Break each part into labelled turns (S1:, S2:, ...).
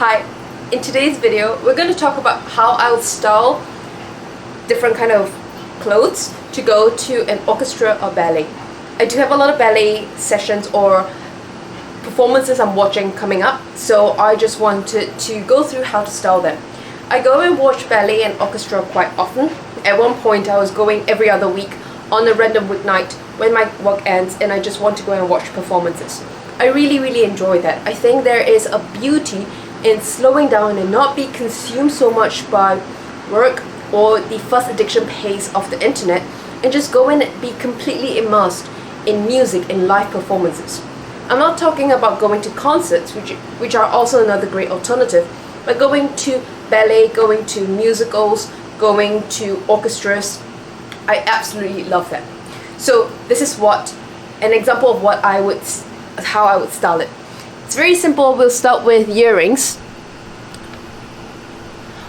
S1: Hi, in today's video we're going to talk about how I would style different kind of clothes to go to an orchestra or ballet. I do have a lot of ballet sessions or performances I'm watching coming up, so I just wanted to go through how to style them. I go and watch ballet and orchestra quite often. At one point I was going every other week on a random weeknight when my work ends and I just want to go and watch performances. I really enjoy that. I think there is a beauty in slowing down and not be consumed so much by work or the first addiction pace of the internet, and just go and be completely immersed in music and live performances. I'm not talking about going to concerts, which are also another great alternative, but going to ballet, going to musicals, going to orchestras. I absolutely love that. So this is an example of how I would style it. It's very simple. We'll start with earrings.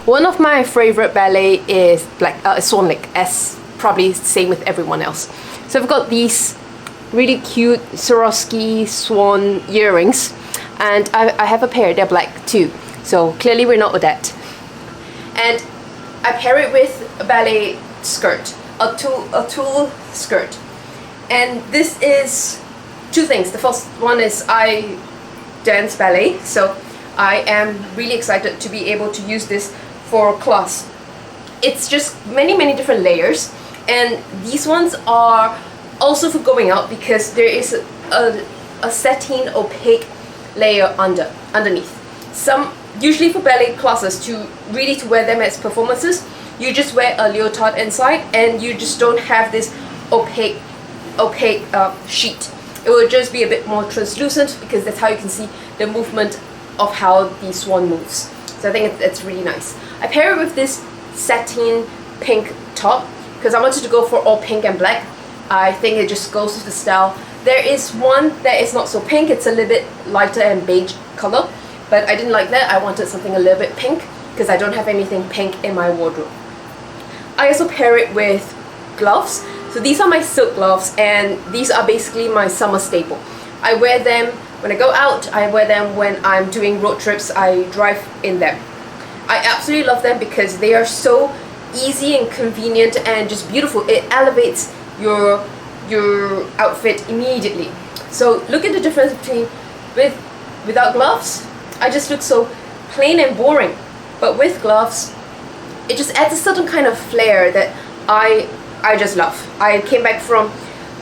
S1: One of my favorite ballet is Swan, as probably same with everyone else. So I've got these really cute Swarovski Swan earrings, and I have a pair. They're black too, so clearly we're not with that. And I pair it with a ballet skirt, a tulle skirt. And this is two things. The first one is I dance ballet, so I am really excited to be able to use this for class. It's just many different layers, and these ones are also for going out because there is a satin opaque layer underneath. Usually for ballet classes, to wear them as performances, you just wear a leotard inside and you just don't have this opaque sheet. It will just be a bit more translucent because that's how you can see the movement of how the swan moves. So I think it's really nice. I pair it with this satin pink top because I wanted to go for all pink and black. I think it just goes with the style. There is one that is not so pink. It's a little bit lighter and beige color, but I didn't like that. I wanted something a little bit pink because I don't have anything pink in my wardrobe. I also pair it with gloves. So these are my silk gloves, and these are basically my summer staple. I wear them when I go out, I wear them when I'm doing road trips, I drive in them. I absolutely love them because they are so easy and convenient and just beautiful. It elevates your outfit immediately. So look at the difference between without gloves, I just look so plain and boring. But with gloves, it just adds a certain kind of flair that I just love. I came back from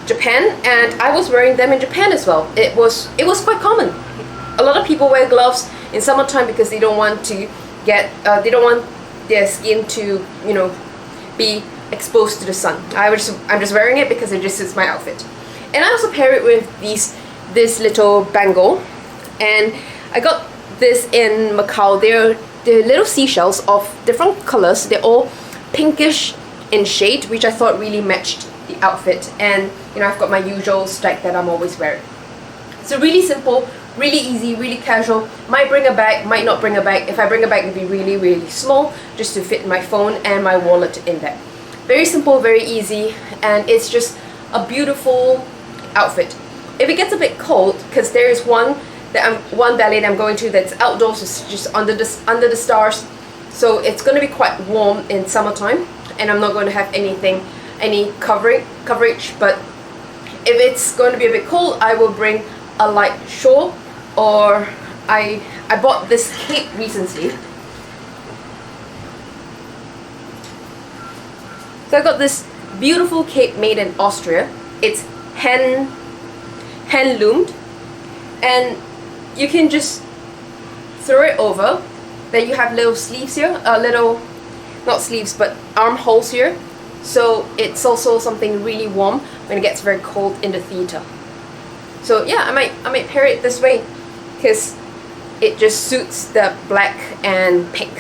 S1: Japan and I was wearing them in Japan as well. It was quite common. A lot of people wear gloves in summertime because they don't want to their skin to be exposed to the sun. I'm just wearing it because it just suits my outfit. And I also pair it with this little bangle, and I got this in Macau. They're little seashells of different colors. They're all pinkish in shade, which I thought really matched the outfit. And I've got my usual stack that I'm always wearing. So really simple, really easy, really casual. Might bring a bag, might not bring a bag. If I bring a bag, it'd be really small, just to fit my phone and my wallet in there. Very simple, very easy, and it's just a beautiful outfit. If it gets a bit cold, because there is one ballet that I'm going to that's outdoors, it's just under the stars, so it's going to be quite warm in summertime, and I'm not going to have any coverage. But if it's going to be a bit cold, I will bring a light shawl, or I bought this cape recently. So I got this beautiful cape made in Austria. It's hand-loomed, and you can just throw it over. Then you have little sleeves here, not sleeves, but armholes here. So it's also something really warm when it gets very cold in the theater. So yeah, I might pair it this way because it just suits the black and pink.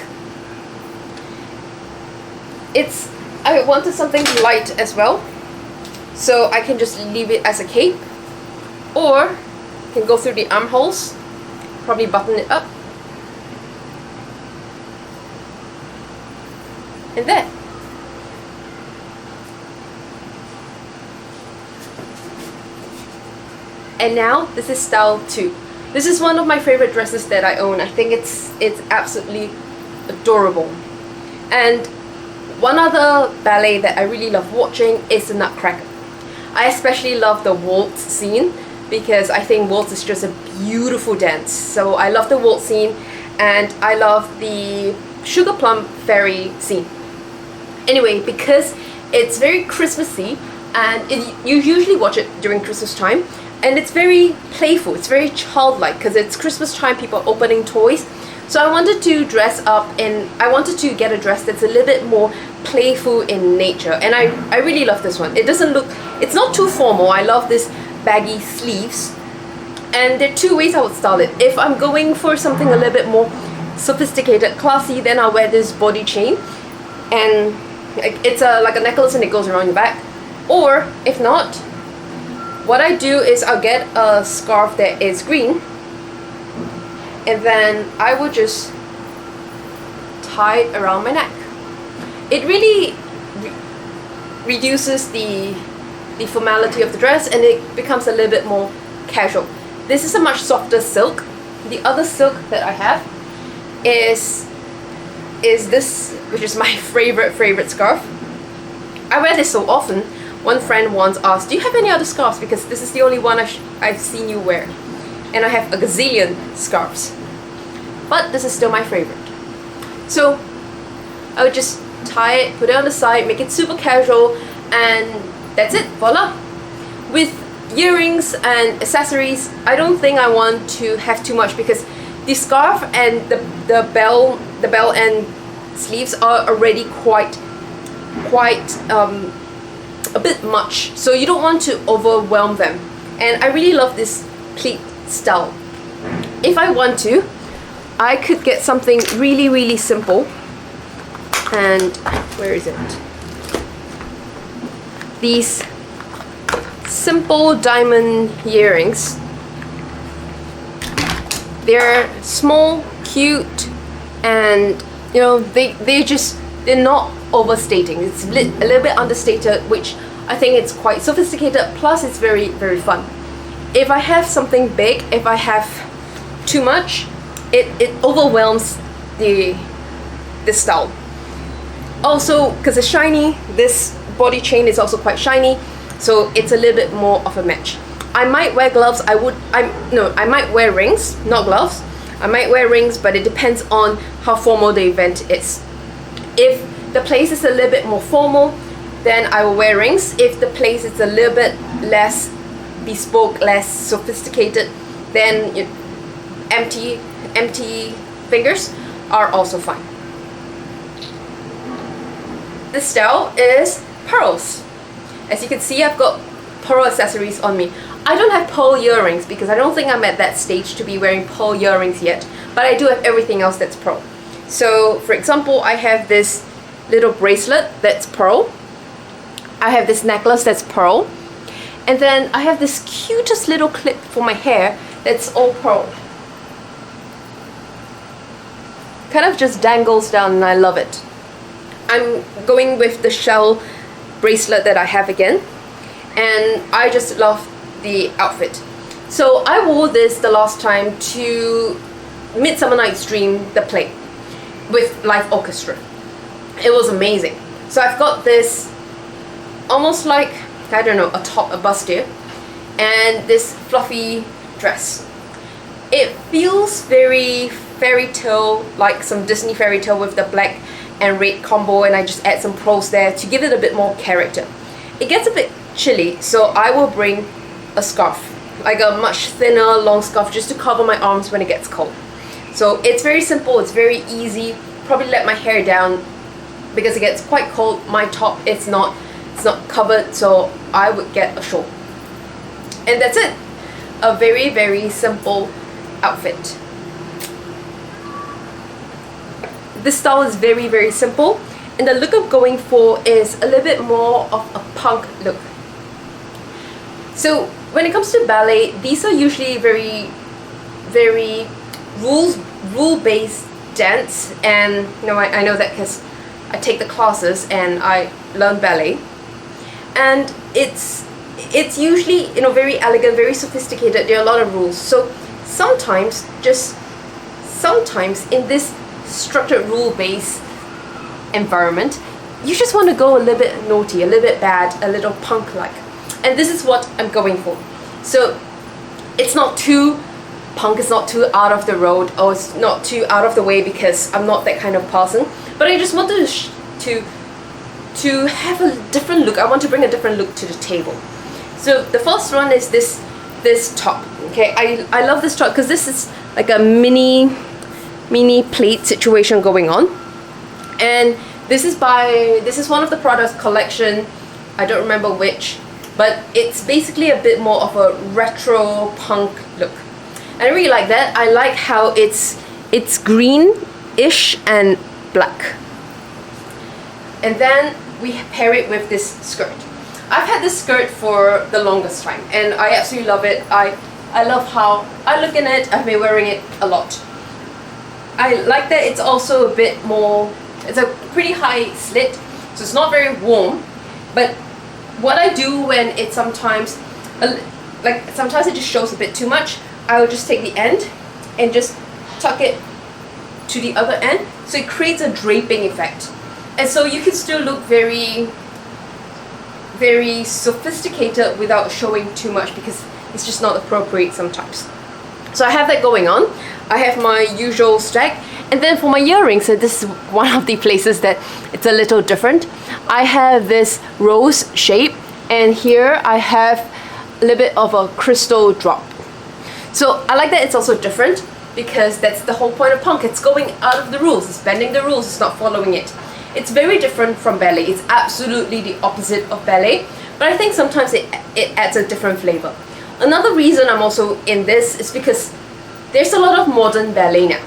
S1: I wanted something light as well, so I can just leave it as a cape, or can go through the armholes, probably button it up, and there. And now this is style 2. This is one of my favorite dresses that I own. I think it's absolutely adorable. And one other ballet that I really love watching is the Nutcracker. I especially love the waltz scene because I think waltz is just a beautiful dance. So I love the waltz scene, and I love the Sugar Plum Fairy scene. Anyway, because it's very Christmassy, and you usually watch it during Christmas time, and it's very playful, it's very childlike because it's Christmas time, people are opening toys. So I wanted to dress up I wanted to get a dress that's a little bit more playful in nature, and I really love this one. It's not too formal. I love this baggy sleeves, and there are two ways I would style it. If I'm going for something a little bit more sophisticated, classy, then I'll wear this body chain, and it's like a necklace and it goes around your back. Or if not, what I do is I'll get a scarf that is green, and then I will just tie it around my neck. It really reduces the formality of the dress, and it becomes a little bit more casual. This is a much softer silk. The other silk that I have is this, which is my favorite scarf. I wear this so often. One friend once asked, do you have any other scarves? Because this is the only one I've seen you wear. And I have a gazillion scarves. But this is still my favorite. So I would just tie it, put it on the side, make it super casual, and that's it, voila. With earrings and accessories, I don't think I want to have too much because the scarf and the bell and sleeves are already quite a bit much, so you don't want to overwhelm them. And I really love this pleat style. If I want to, I could get something really simple. And where is it? These simple diamond earrings. They're small, cute, and you know they're not overstating. It's a little bit understated, which I think it's quite sophisticated, plus it's very fun. If I have something big, if I have too much, it overwhelms the style. Also, because it's shiny, this body chain is also quite shiny, so it's a little bit more of a match. I might wear gloves. I might wear rings, not gloves. I might wear rings, but it depends on how formal the event is. If the place is a little bit more formal, then I will wear rings. If the place is a little bit less bespoke, less sophisticated, then empty fingers are also fine. This style is pearls. As you can see, I've got pearl accessories on me. I don't have pearl earrings because I don't think I'm at that stage to be wearing pearl earrings yet, but I do have everything else that's pearl. So for example, I have this little bracelet that's pearl. I have this necklace that's pearl. And then I have this cutest little clip for my hair that's all pearl. Kind of just dangles down, and I love it. I'm going with the shell bracelet that I have again, and I just love the outfit. So I wore this the last time to Midsummer Night's Dream, the play, with live orchestra. It was amazing. So I've got this almost like, I don't know, a top, a bustier, and this fluffy dress. It feels very fairy tale, like some Disney fairy tale with the black and red combo, and I just add some pearls there to give it a bit more character. It gets a bit chilly, so I will bring a scarf, like a much thinner long scarf, just to cover my arms when it gets cold. So it's very simple, it's very easy. Probably let my hair down because it gets quite cold. My top it's not covered, so I would get a shawl. And that's it. A very simple outfit. This style is very simple, and the look I'm going for is a little bit more of a punk look. So when it comes to ballet, these are usually very rule-based dance, and you know I know that because I take the classes and I learn ballet, and it's usually, you know, very elegant, very sophisticated. There are a lot of rules. So sometimes, just sometimes in this structured rule-based environment, you just want to go a little bit naughty, a little bit bad, a little punk-like. And this is what I'm going for. So it's not too punk, it's not too out of the road, or it's not too out of the way, because I'm not that kind of person. But I just wanted to have a different look. I want to bring a different look to the table. So the first one is this top. Okay, I love this top because this is like a mini plate situation going on. And this is one of the products collection, I don't remember which, but it's basically a bit more of a retro punk look. And I really like that. I like how it's green-ish and black. And then we pair it with this skirt. I've had this skirt for the longest time and I absolutely love it. I love how I look in it. I've been wearing it a lot. I like that it's also a bit more, it's a pretty high slit, so it's not very warm. But what I do when it's sometimes it just shows a bit too much, I will just take the end and just tuck it to the other end, so it creates a draping effect. And so you can still look very, very sophisticated without showing too much, because it's just not appropriate sometimes. So I have that going on. I have my usual stack. And then for my earrings, so this is one of the places that it's a little different. I have this rose shape, and here I have a little bit of a crystal drop. So I like that it's also different, because that's the whole point of punk. It's going out of the rules, it's bending the rules, it's not following it. It's very different from ballet. It's absolutely the opposite of ballet, but I think sometimes it adds a different flavor. Another reason I'm also in this is because there's a lot of modern ballet now.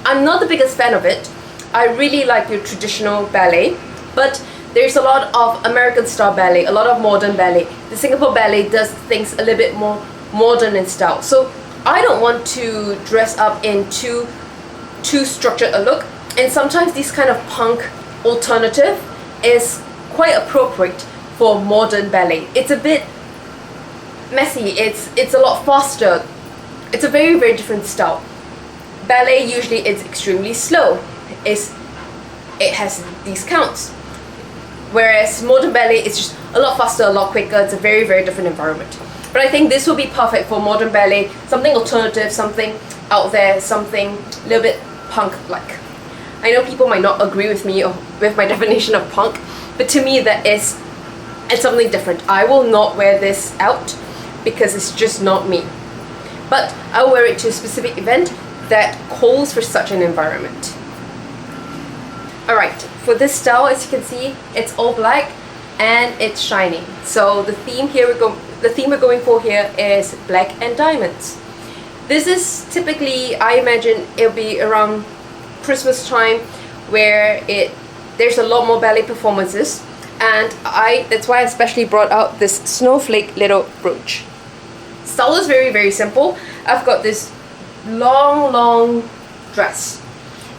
S1: I'm not the biggest fan of it. I really like your traditional ballet, but there's a lot of American style ballet, a lot of modern ballet. The Singapore ballet does things a little bit more modern in style. So I don't want to dress up in too structured a look, and sometimes this kind of punk alternative is quite appropriate for modern ballet. It's a bit messy, it's a lot faster, it's a very, very different style. Ballet usually is extremely slow, it has these counts, whereas modern ballet is just a lot faster, a lot quicker. It's a very, very different environment. But I think this will be perfect for modern ballet, something alternative, something out there, something a little bit punk-like. I know people might not agree with me or with my definition of punk, but to me it's something different. I will not wear this out because it's just not me. But I'll wear it to a specific event that calls for such an environment. Alright, for this style, as you can see, it's all black and it's shiny. So the theme we're going for here is black and diamonds. This is typically, I imagine it'll be around Christmas time, where there's a lot more ballet performances, and that's why I especially brought out this snowflake little brooch. Style is very, very simple. I've got this long dress,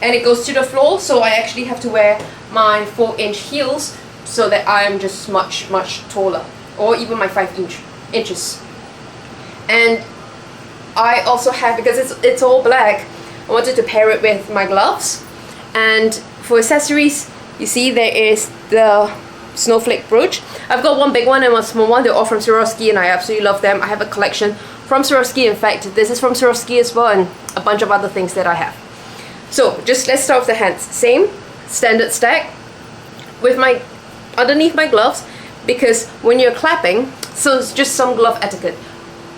S1: and it goes to the floor, so I actually have to wear my 4-inch heels so that I'm just much taller, or even my 5 inches. And I also have, because it's all black, I wanted to pair it with my gloves. And for accessories, you see there is the snowflake brooch. I've got one big one and one small one. They're all from Swarovski and I absolutely love them. I have a collection from Swarovski. In fact, this is from Swarovski as well, and a bunch of other things that I have. So just let's start with the hands. Same standard stack with my underneath my gloves, because when you're clapping, so it's just some glove etiquette.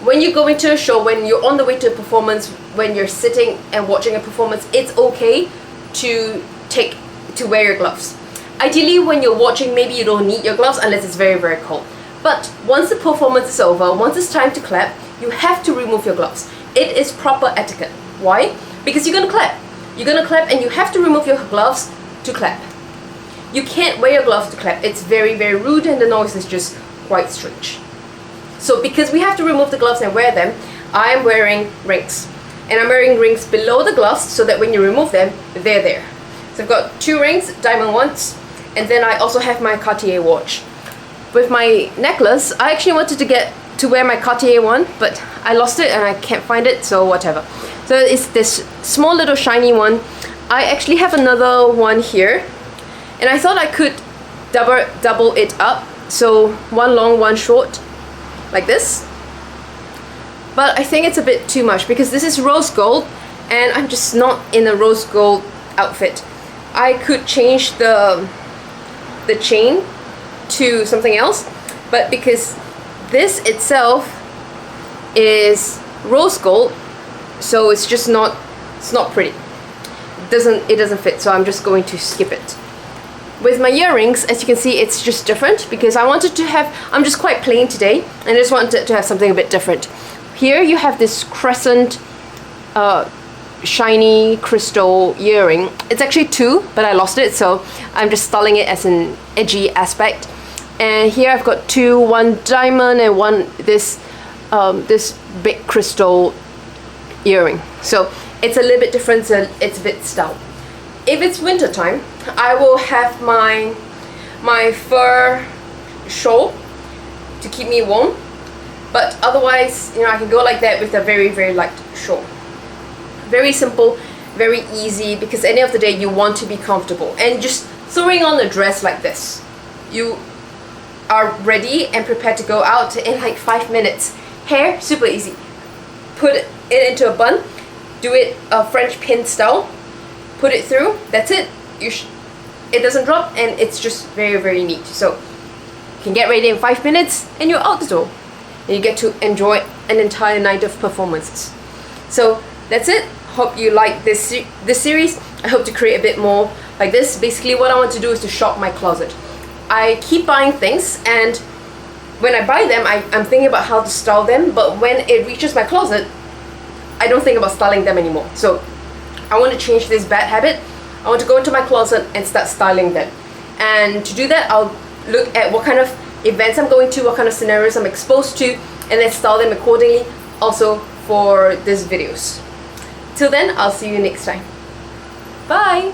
S1: When you go into a show, when you're on the way to a performance, when you're sitting and watching a performance, it's okay to wear your gloves. Ideally, when you're watching, maybe you don't need your gloves unless it's very, very cold. But once the performance is over, once it's time to clap, you have to remove your gloves. It is proper etiquette. Why? Because you're gonna clap. You're gonna clap and you have to remove your gloves to clap. You can't wear your gloves to clap. It's very, very rude and the noise is just quite strange. So because we have to remove the gloves and wear them, I am wearing rings. And I'm wearing rings below the gloves so that when you remove them, they're there. So I've got 2 rings, diamond ones, and then I also have my Cartier watch. With my necklace, I actually wanted to get to wear my Cartier one, but I lost it and I can't find it, so whatever. So it's this small little shiny one. I actually have another one here, and I thought I could double it up, so one long, one short, like this. But I think it's a bit too much because this is rose gold and I'm just not in a rose gold outfit. I could change the chain to something else, but because this itself is rose gold, so it's just not, it's not pretty. It doesn't fit, so I'm just going to skip it. With my earrings, as you can see, it's just different because I wanted to have, I'm just quite plain today and I just wanted to have something a bit different. Here you have this crescent shiny crystal earring. It's actually two, but I lost it, so I'm just styling it as an edgy aspect. And here I've got two, one diamond and one this big crystal earring. So it's a little bit different, so it's a bit style. If it's winter time, I will have my fur shawl to keep me warm. But otherwise, you know, I can go like that with a very, very light shawl. Very simple, very easy, because any of the day you want to be comfortable. And just throwing on a dress like this, you are ready and prepared to go out in like 5 minutes. Hair, super easy. Put it into a bun, do it a French pin style, put it through, that's it. It doesn't drop and it's just very, very neat. So you can get ready in 5 minutes and you're out the door. And you get to enjoy an entire night of performances. So that's it. Hope you like this series. I hope to create a bit more like this. Basically what I want to do is to shop my closet. I keep buying things, and when I buy them, I'm thinking about how to style them, but when it reaches my closet, I don't think about styling them anymore. So I want to change this bad habit. I want to go into my closet and start styling them. And to do that, I'll look at what kind of events I'm going to, what kind of scenarios I'm exposed to, and then style them accordingly also for these videos. Till then, I'll see you next time. Bye!